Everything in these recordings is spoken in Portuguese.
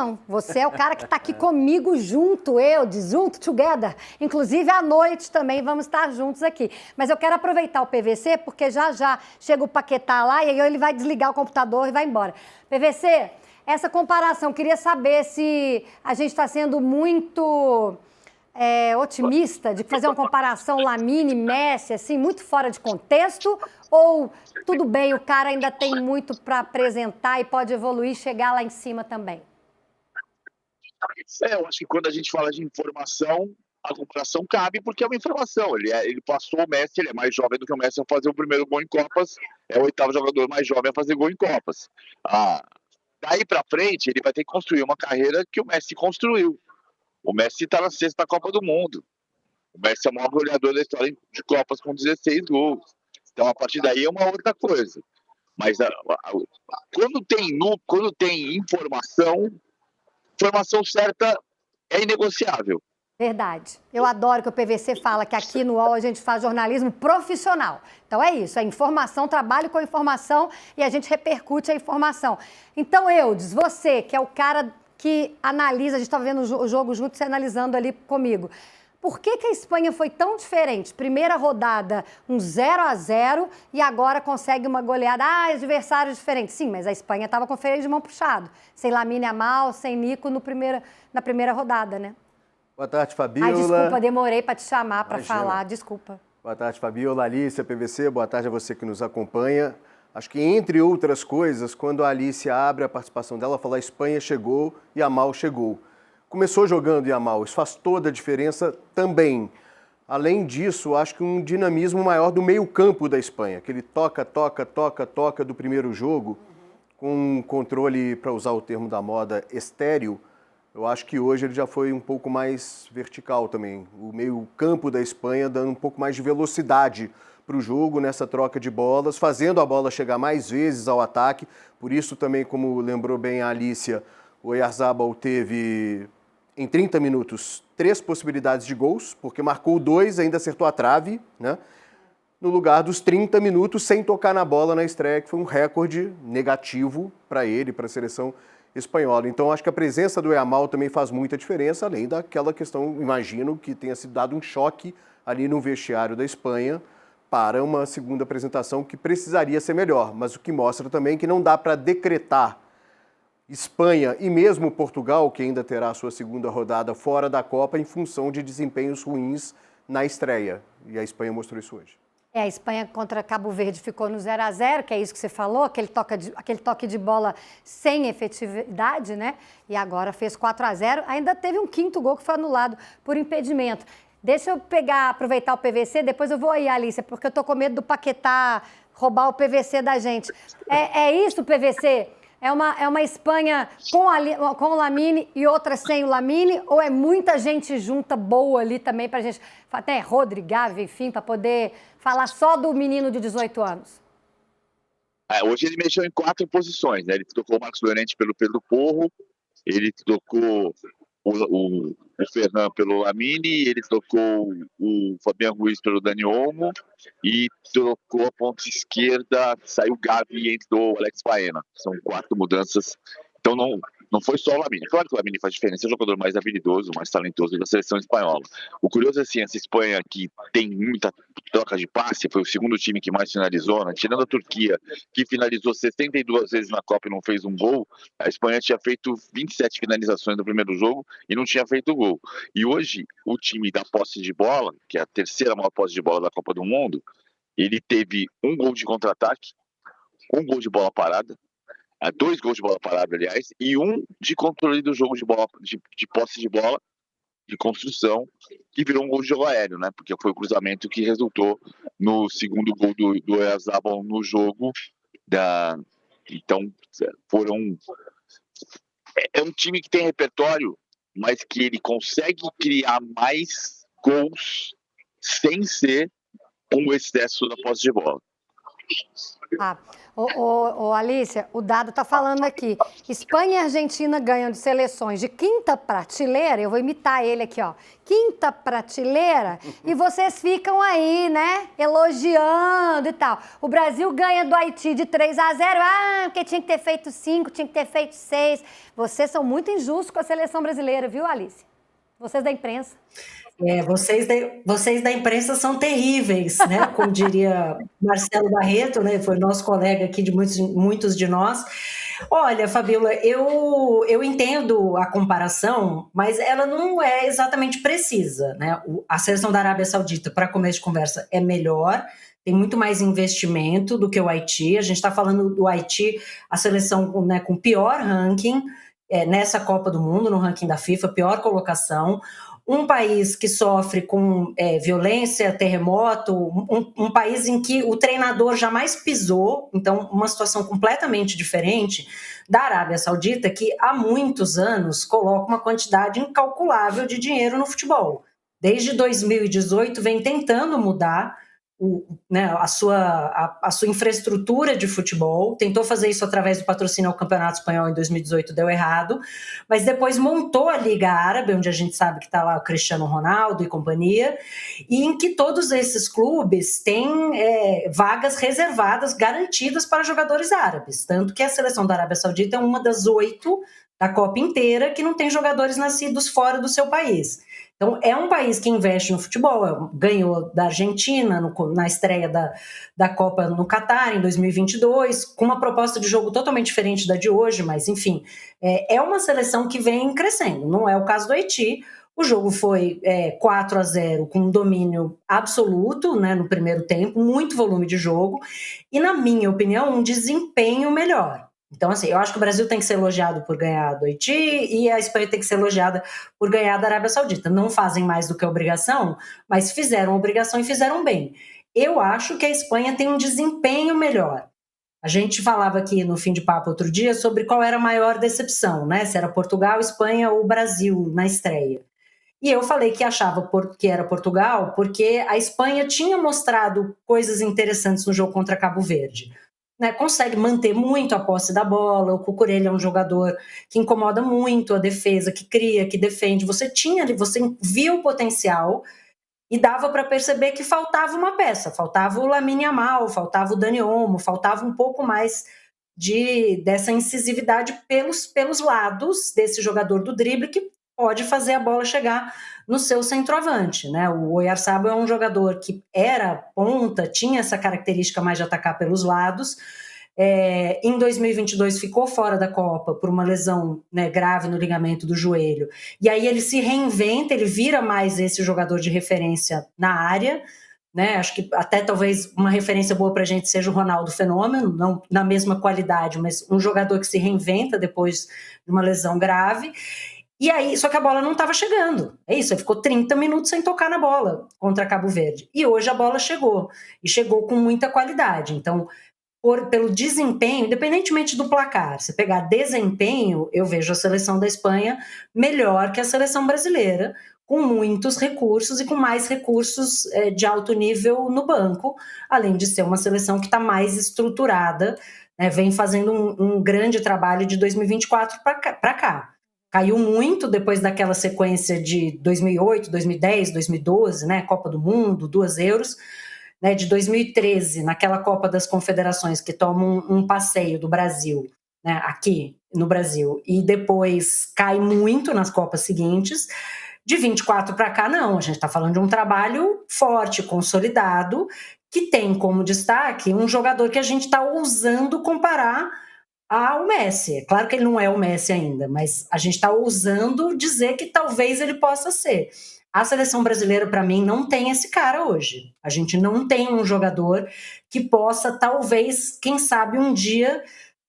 Não, você é o cara que está aqui comigo junto, junto, together. Inclusive, à noite também vamos estar juntos aqui. Mas eu quero aproveitar o PVC, porque já chega o Paquetá lá e aí ele vai desligar o computador e vai embora. PVC, essa comparação, queria saber se a gente está sendo muito otimista de fazer uma comparação Lamine, Messi, assim, muito fora de contexto, ou tudo bem, o cara ainda tem muito para apresentar e pode evoluir e chegar lá em cima também? Eu acho que quando a gente fala de informação, a comparação cabe porque é uma informação. Ele passou o Messi, ele é mais jovem do que o Messi a fazer o primeiro gol em Copas, é o oitavo jogador mais jovem a fazer gol em Copas. Daí para frente, ele vai ter que construir uma carreira que o Messi construiu. O Messi está na sexta Copa do Mundo. O Messi é o maior goleador da história de Copas com 16 gols. Então, a partir daí é uma outra coisa. Mas quando tem informação certa é inegociável. Verdade. Eu adoro que o PVC fala que aqui no UOL a gente faz jornalismo profissional. Então é isso, é informação, trabalho com informação e a gente repercute a informação. Então, Eudes, você que é o cara que analisa, a gente estava vendo o jogo junto, você analisando ali comigo. Por que a Espanha foi tão diferente? Primeira rodada, um 0-0 e agora consegue uma goleada. Adversários diferentes. Sim, mas a Espanha estava com o freio de mão puxado. Sem Lamine Yamal, sem Nico na primeira rodada, né? Boa tarde, Fabiola. Desculpa, demorei para te chamar para falar, desculpa. Boa tarde, Fabiola, Alicia, PVC, boa tarde a você que nos acompanha. Acho que, entre outras coisas, quando a Alicia abre a participação dela, fala: a Espanha chegou e Yamal chegou. Começou jogando Yamal, isso faz toda a diferença também. Além disso, acho que um dinamismo maior do meio-campo da Espanha, aquele toca do primeiro jogo, com um controle, para usar o termo da moda, estéreo. Eu acho que hoje ele já foi um pouco mais vertical também. O meio-campo da Espanha dando um pouco mais de velocidade para o jogo nessa troca de bolas, fazendo a bola chegar mais vezes ao ataque. Por isso também, como lembrou bem a Alicia, o Oyarzabal teve, em 30 minutos, 3 possibilidades de gols, porque marcou 2 e ainda acertou a trave, né? No lugar dos 30 minutos sem tocar na bola na estreia, que foi um recorde negativo para ele, para a seleção espanhola. Então, acho que a presença do Yamal também faz muita diferença, além daquela questão, imagino, que tenha sido dado um choque ali no vestiário da Espanha para uma segunda apresentação que precisaria ser melhor, mas o que mostra também que não dá para decretar Espanha e mesmo Portugal, que ainda terá a sua segunda rodada fora da Copa, em função de desempenhos ruins na estreia. E a Espanha mostrou isso hoje. A Espanha contra Cabo Verde ficou no 0-0, que é isso que você falou, aquele toque de bola sem efetividade, né? E agora fez 4-0. Ainda teve um quinto gol que foi anulado por impedimento. Deixa eu aproveitar o PVC, depois eu vou aí, Alicia, porque eu tô com medo do Paquetá roubar o PVC da gente. É isso, PVC? É uma Espanha com o Lamine e outra sem o Lamine? Ou é muita gente junta boa ali também pra gente, até Rodri, Gavi, enfim, para poder falar só do menino de 18 anos? Hoje ele mexeu em 4 posições, né? Ele trocou o Marcos Llorente pelo Pedro Porro, ele trocou o Ferran pelo Lamine, ele trocou o Fabián Ruiz pelo Dani Olmo e trocou a ponta esquerda, saiu o Gavi e entrou o Alex Baena. São 4 mudanças. Então não foi só o Lamine. Claro que o Lamine faz diferença, é o jogador mais habilidoso, mais talentoso da seleção espanhola. O curioso é assim, essa Espanha que tem muita troca de passe, foi o segundo time que mais finalizou, né? Tirando a Turquia, que finalizou 62 vezes na Copa e não fez um gol, a Espanha tinha feito 27 finalizações no primeiro jogo e não tinha feito gol. E hoje, o time da posse de bola, que é a terceira maior posse de bola da Copa do Mundo, ele teve um gol de contra-ataque, um gol de bola parada, 2 gols de bola parada, aliás, e um de controle do jogo de bola, de posse de bola, de construção, que virou um gol de jogo aéreo, né? Porque foi o cruzamento que resultou no segundo gol do Oyarzabal no jogo. Então, é um time que tem repertório, mas que ele consegue criar mais gols sem ser um excesso da posse de bola. Ah, Alícia, o dado está falando aqui. Espanha e Argentina ganham de seleções de quinta prateleira, eu vou imitar ele aqui, ó. Quinta prateleira, e vocês ficam aí, né, elogiando e tal. O Brasil ganha do Haiti de 3-0, porque tinha que ter feito 5, tinha que ter feito 6. Vocês são muito injustos com a seleção brasileira, viu, Alícia? Vocês da imprensa. Vocês da imprensa são terríveis, né? Como diria Marcelo Barreto, né? Foi nosso colega aqui de muitos de nós. Olha, Fabíola, eu entendo a comparação, mas ela não é exatamente precisa, né? A seleção da Arábia Saudita, para começo de conversa, é melhor, tem muito mais investimento do que o Haiti. A gente está falando do Haiti, a seleção, né, com pior ranking nessa Copa do Mundo, no ranking da FIFA, pior colocação. Um país que sofre com violência, terremoto, um país em que o treinador jamais pisou, então uma situação completamente diferente da Arábia Saudita, que há muitos anos coloca uma quantidade incalculável de dinheiro no futebol. Desde 2018 vem tentando mudar a sua infraestrutura de futebol, tentou fazer isso através do patrocínio ao Campeonato Espanhol em 2018, deu errado, mas depois montou a Liga Árabe, onde a gente sabe que está lá o Cristiano Ronaldo e companhia, e em que todos esses clubes têm vagas reservadas, garantidas para jogadores árabes, tanto que a seleção da Arábia Saudita é uma das 8 da Copa inteira que não tem jogadores nascidos fora do seu país. Então, é um país que investe no futebol, ganhou da Argentina na estreia da Copa no Catar, em 2022, com uma proposta de jogo totalmente diferente da de hoje, mas, enfim, é uma seleção que vem crescendo. Não é o caso do Haiti. O jogo foi 4-0, com um domínio absoluto, né, no primeiro tempo, muito volume de jogo, e, na minha opinião, um desempenho melhor. Então, assim, eu acho que o Brasil tem que ser elogiado por ganhar do Haiti e a Espanha tem que ser elogiada por ganhar da Arábia Saudita. Não fazem mais do que obrigação, mas fizeram obrigação e fizeram bem. Eu acho que a Espanha tem um desempenho melhor. A gente falava aqui no Fim de Papo outro dia sobre qual era a maior decepção, né? Se era Portugal, Espanha ou Brasil na estreia. E eu falei que achava que era Portugal porque a Espanha tinha mostrado coisas interessantes no jogo contra Cabo Verde. Né, consegue manter muito a posse da bola, o Cucurella é um jogador que incomoda muito a defesa, que cria, que defende, você via o potencial e dava para perceber que faltava uma peça, faltava o Lamine Yamal, faltava o Dani Olmo, faltava um pouco mais dessa incisividade pelos lados desse jogador do drible que pode fazer a bola chegar no seu centroavante, né? O Oyarzabal é um jogador que era ponta, tinha essa característica mais de atacar pelos lados. Em 2022 ficou fora da Copa por uma lesão, né, grave no ligamento do joelho. E aí ele se reinventa, ele vira mais esse jogador de referência na área, né? Acho que até talvez uma referência boa para a gente seja o Ronaldo Fenômeno, não na mesma qualidade, mas um jogador que se reinventa depois de uma lesão grave. E aí, só que a bola não estava chegando. É isso, ele ficou 30 minutos sem tocar na bola contra Cabo Verde. E hoje a bola chegou. E chegou com muita qualidade. Então, pelo desempenho, independentemente do placar, se pegar desempenho, eu vejo a seleção da Espanha melhor que a seleção brasileira, com muitos recursos e com mais recursos de alto nível no banco, além de ser uma seleção que está mais estruturada, né, vem fazendo um grande trabalho de 2024 para cá. Caiu muito depois daquela sequência de 2008, 2010, 2012, né, Copa do Mundo, 2 Euros, né, de 2013, naquela Copa das Confederações, que toma um passeio do Brasil, né, aqui no Brasil, e depois cai muito nas Copas seguintes. De 24 para cá, não, a gente está falando de um trabalho forte, consolidado, que tem como destaque um jogador que a gente está ousando comparar ao Messi. É claro que ele não é o Messi ainda, mas a gente está ousando dizer que talvez ele possa ser. A seleção brasileira, para mim, não tem esse cara hoje. A gente não tem um jogador que possa, talvez, quem sabe, um dia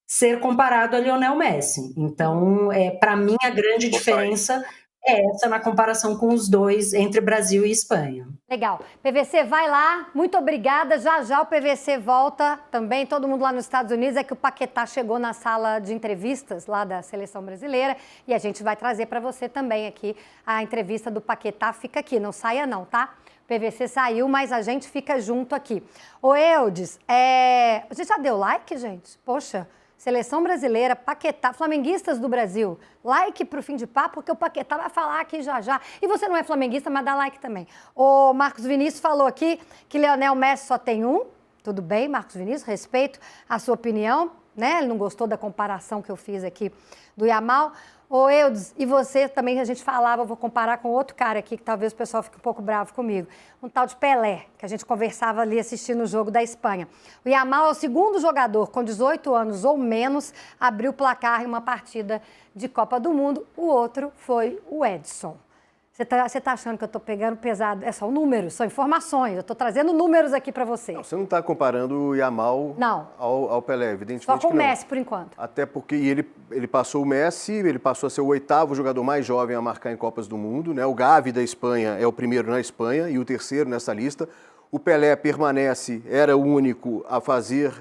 ser comparado a Lionel Messi. Então, para mim, a grande diferença é essa na comparação com os dois entre Brasil e Espanha. Legal. PVC, vai lá. Muito obrigada. Já já o PVC volta também. Todo mundo lá nos Estados Unidos. É que o Paquetá chegou na sala de entrevistas lá da seleção brasileira e a gente vai trazer para você também aqui a entrevista do Paquetá. Fica aqui, não saia não, tá? PVC saiu, mas a gente fica junto aqui. Ô, Eudes, você já deu like, gente? Poxa, Seleção Brasileira, Paquetá, flamenguistas do Brasil, like pro Fim de Papo, porque o Paquetá vai falar aqui já já. E você não é flamenguista, mas dá like também. O Marcos Vinícius falou aqui que Lionel Messi só tem um. Tudo bem, Marcos Vinícius, respeito a sua opinião, né? Ele não gostou da comparação que eu fiz aqui do Yamal. Ô, Eudes, e você também, a gente falava, eu vou comparar com outro cara aqui, que talvez o pessoal fique um pouco bravo comigo. Um tal de Pelé, que a gente conversava ali assistindo o jogo da Espanha. O Yamal é o segundo jogador com 18 anos ou menos a abrir o placar em uma partida de Copa do Mundo. O outro foi o Edson. Você tá achando que eu tô pegando pesado? É só números, são informações. Eu tô trazendo números aqui para você. Não, você não está comparando o Yamal ao Pelé, evidentemente só com que o não. Messi, por enquanto. Até porque ele passou o Messi, ele passou a ser o 8º jogador mais jovem a marcar em Copas do Mundo, né? O Gavi da Espanha é o primeiro na Espanha e o terceiro nessa lista. O Pelé permanece, era o único a fazer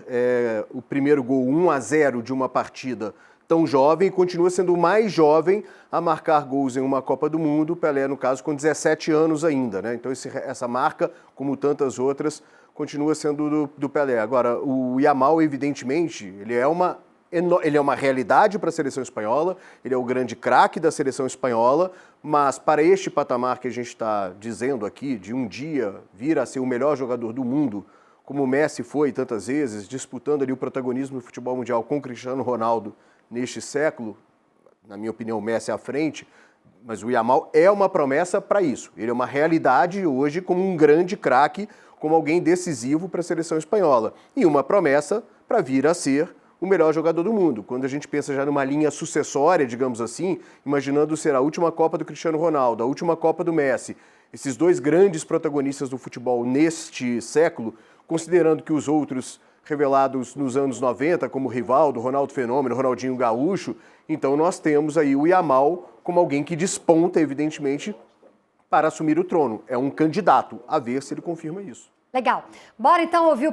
o primeiro gol 1-0 de uma partida tão jovem e continua sendo o mais jovem a marcar gols em uma Copa do Mundo, o Pelé, no caso, com 17 anos ainda, né? Então essa marca, como tantas outras, continua sendo do Pelé. Agora, o Yamal, evidentemente, ele é uma realidade para a seleção espanhola, ele é o grande craque da seleção espanhola, mas para este patamar que a gente está dizendo aqui, de um dia vir a ser o melhor jogador do mundo, como o Messi foi tantas vezes, disputando ali o protagonismo do futebol mundial com o Cristiano Ronaldo, neste século, na minha opinião, o Messi à frente, mas o Yamal é uma promessa para isso. Ele é uma realidade hoje como um grande craque, como alguém decisivo para a seleção espanhola. E uma promessa para vir a ser o melhor jogador do mundo. Quando a gente pensa já numa linha sucessória, digamos assim, imaginando ser a última Copa do Cristiano Ronaldo, a última Copa do Messi, esses dois grandes protagonistas do futebol neste século, considerando que os outros revelados nos anos 90, como Rivaldo, Ronaldo Fenômeno, Ronaldinho Gaúcho, então nós temos aí o Yamal como alguém que desponta, evidentemente, para assumir o trono. É um candidato, a ver se ele confirma isso. Legal. Bora então ouvir o